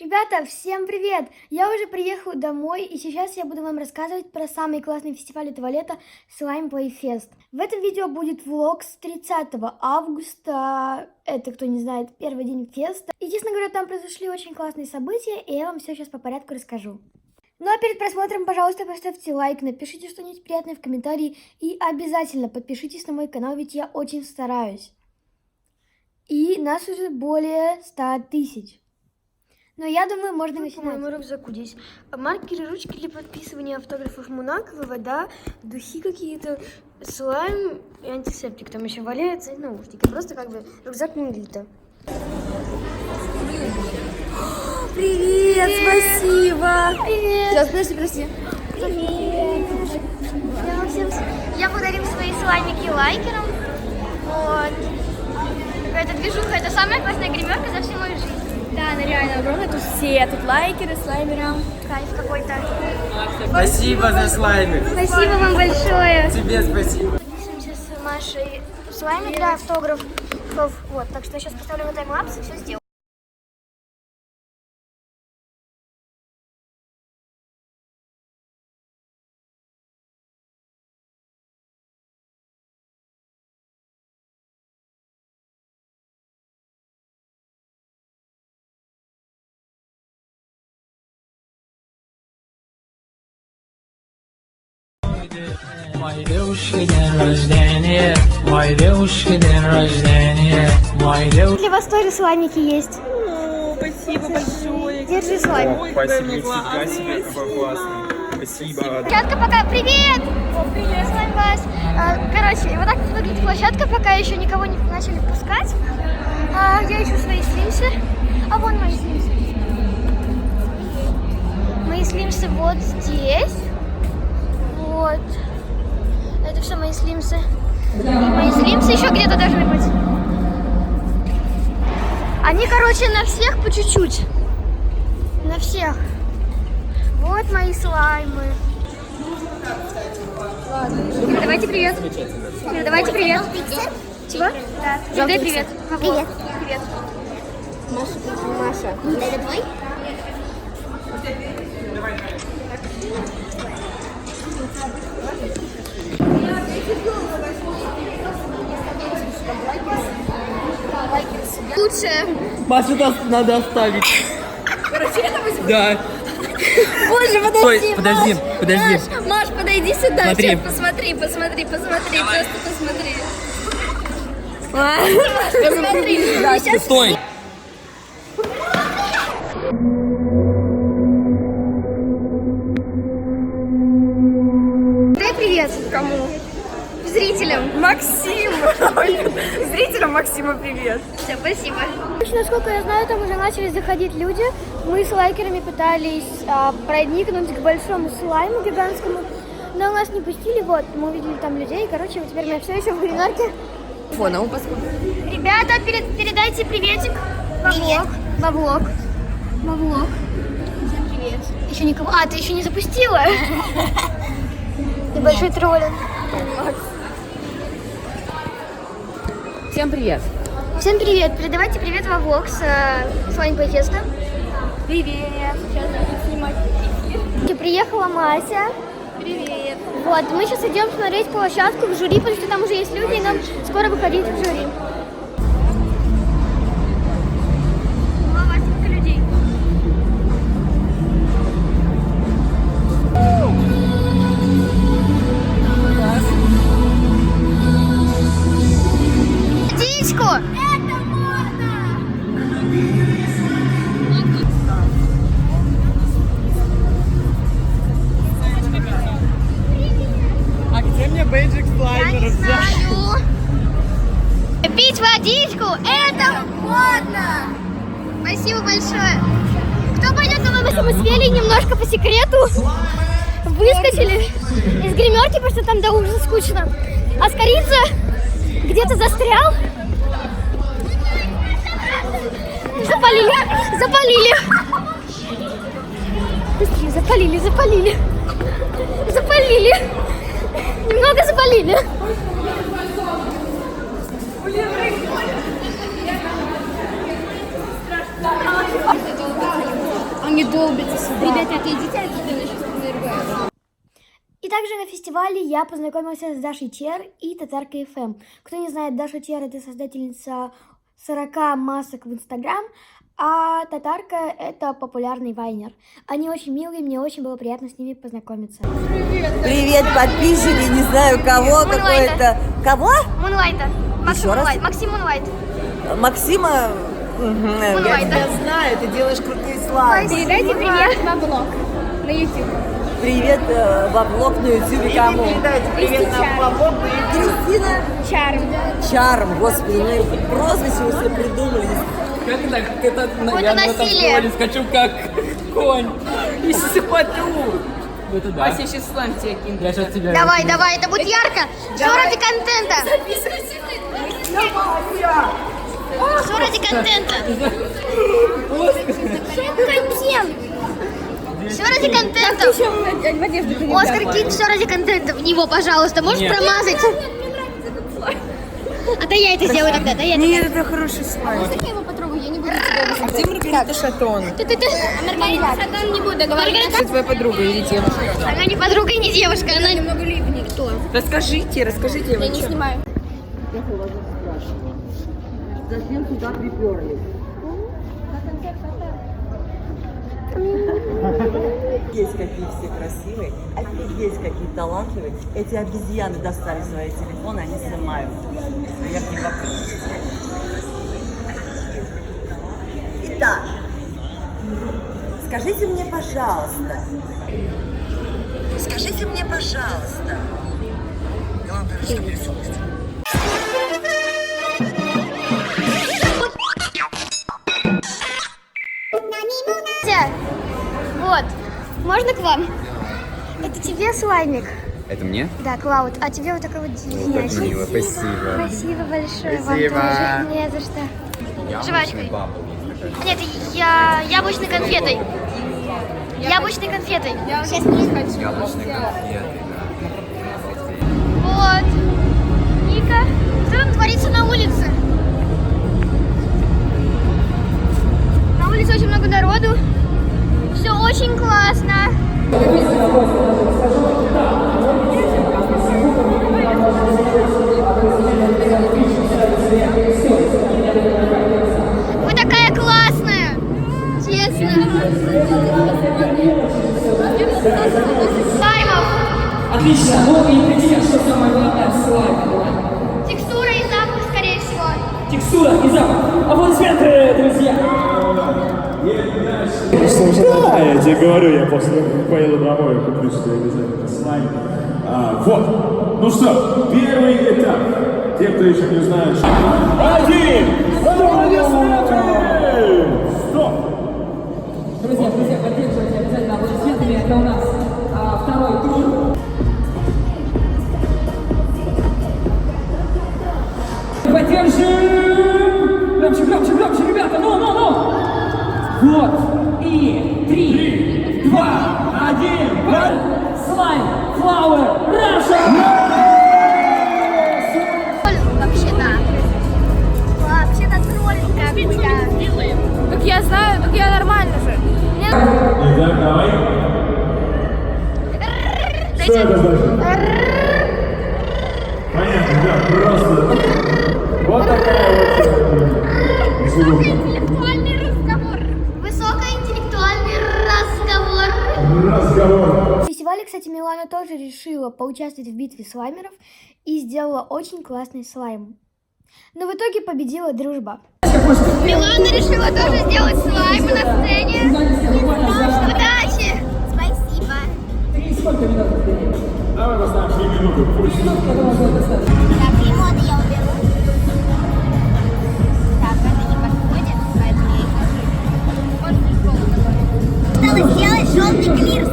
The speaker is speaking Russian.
Ребята, всем привет! Я уже приехала домой, и сейчас я буду вам рассказывать про самый классный фестиваль этого лета Slime Play Fest. В этом видео будет влог с 30 августа, это, кто не знает, первый день феста. И, честно говоря, там произошли очень классные события, и я вам все сейчас по порядку расскажу. Ну а перед просмотром, пожалуйста, поставьте лайк, напишите что-нибудь приятное в комментарии, и обязательно подпишитесь на мой канал, ведь я очень стараюсь. И нас уже более 100 тысяч. Но я думаю, можно начинать. По моему рюкзаку здесь маркеры, ручки для подписывания автографов Мунакова, вода, духи какие-то, слайм и антисептик. Там еще валяется и наушники. Просто как бы рюкзак Мунлита. Привет, спасибо. Привет. Сейчас, подожди. Привет. Я подарим свои слаймики лайкерам. Вот. Какая-то движуха. Это самая классная гримерка за всю мою жизнь. Да, она реально огромная. Тут все, тут лайкеры, слаймеры. Кайф какой-то. Спасибо за слаймы. Спасибо вам большое. Тебе спасибо. Подписываемся с Машей слайме для автографов. Вот, так что я сейчас поставлю на таймлапс и все сделаю. Моей девушки день рождения, моей девушки день рождения, моей девушки. Для вас тоже слаймики есть. О, спасибо большое. Держи слайм. Спасибо, нифига себе, какой классный. Спасибо. Площадка пока. Привет! О, привет, слайм вас. Короче, вот так выглядит площадка, пока еще никого не начали пускать. Я ищу свои слимсы. А вон мои слимсы. Мои слимсы вот здесь. Вот. Это все мои слимсы. И мои слимсы еще где-то должны быть. Они, короче, на всех по чуть-чуть. На всех. Вот мои слаймы. Давайте привет. Давайте привет. Чего? Да. Передай привет. Привет. Привет. Маша. Это твой? Лучше. Машу надо оставить. Короче, это возьму. Да. Боже, Стой, подожди. Маш, подойди сюда. Смотри. Сейчас посмотри. Просто посмотри. Посмотри. Да, сейчас. Стой. Дай привет. Кому? Зрителям. Максим. Зрителям Максима привет. Все, спасибо. Насколько я знаю, там уже начали заходить люди. Мы с лайкерами пытались проникнуть к большому слайму гигантскому, но нас не пустили. Вот, мы увидели там людей. Короче, теперь мы все еще в гримерке. Фона, посмотри. Ребята, передайте приветик во влог. Всем привет. Еще никого. Ты еще не запустила? Ты большой троллинг. Всем привет. Всем привет. Передавайте привет во влог с Slime Play Fest. Привет. Сейчас буду снимать эфир. Приехала Мася. Привет. Вот, мы сейчас идем смотреть площадку в жюри, потому что там уже есть люди, и нам скоро выходить в жюри. Людей. Птичку! Это можно! А где мне бейджик слаймеров взять? Пить водичку — это модно! Спасибо большое! Кто пойдет со мной? Мы съели немножко по секрету. Выскочили из гримерки, потому что там до ужаса скучно. А Скорица где-то застрял. Запалили. Быстрее, запалили. Немного запалили. Они долбятся сюда. Ребята, отойдите от стены, сейчас подвергаю. И также на фестивале я познакомился с Дашей Чер и Татаркой ФМ. Кто не знает, Даша Чер — это создательница 40 масок в Инстаграм, а Татарка — это популярный вайнер. Они очень милые, мне очень было приятно с ними познакомиться. Привет, подписчики, не знаю кого, какой-то... Кого? Мунлайта. Еще раз? Максим Мунлайт. Максима? Я тебя знаю, ты делаешь крутые слайды. Передайте привет во влог на YouTube. Привет, во влог на YouTube кому? Передайте привет нам по влогу. Кристина Чарм. Чарм, господи, ну прозвище вы себе придумали. Как так? Это, Вот я и на этом насилие. поле скачу как конь. И смотрю. Это да. Вася, сейчас слайм тебе кину. Я сейчас тебя... Давай, это будет ярко. Все ради контента. Все ради контента. Контент. Все ради контента. В одежду ты не Оскар, кинь все ради контента в него, пожалуйста. Можешь Нет. промазать? А да я это сделаю тогда, да я это. Нет, это хороший слайд. Я его потрогаю, я не буду тебя А где Маргарита Шатон? Маргарита Шатан не буду говорить. Это твоя подруга или девушка? Она не подруга и не девушка, она Немного ливней. Кто? Расскажите, Я вы не что? снимаю. Зачем туда приперлись? Офигеть, какие все красивые, офигеть, какие талантливые. Эти обезьяны достали свои телефоны, они снимают. Я к ним вопрос. Итак, скажите мне, пожалуйста. Скажите мне, пожалуйста. Вот, можно к вам? Это тебе слаймик. Это мне? Да, Клауд. А тебе вот такой вот Как мило, спасибо. Спасибо большое Спасибо. вам тоже. Не за что. Жвачкой. Нет, яблочной конфетой. Яблочной конфетой. Сейчас не хочу. Яблочные конфеты, Вот. Ника. Что там творится на улице? На улице очень много народу. Все очень классно. Вы такая классная. Честно. Слаймов. Отлично. Ну и определим, что самое главное в слайме. Текстура и запах, скорее всего. Текстура и запах. Аплодисменты, друзья. Да, я тебе говорю, я после поеду домой и куплю себе обязательно слайм. Вот. Ну что, первый этап. Те, кто еще не знает, что... Один! Стоп! Друзья, поддерживайте обязательно аплодисментами. Это у нас второй тур. Поддержим! Громче, ребята, ну! Вот, и 3, 2, 1, слайм, флауэр, Раша! Вообще-то троллинг какой-то. Так я знаю, так я нормально же. Итак, давай. Что это значит? Понятно, да, просто. Вот такая вот звук. Интеллектуальный разговор. Высокоинтеллектуальный разговор. В фестивале, кстати, Милана тоже решила поучаствовать в битве слаймеров и сделала очень классный слайм. Но в итоге победила дружба. Милана решила тоже сделать слайм на сцене. Удачи! Спасибо. Давай поставим 3 минуты, пусть. Так, лимоны я уберу. Так, это не подходит, поэтому я их уберу. Осталось сделать желтый клирс.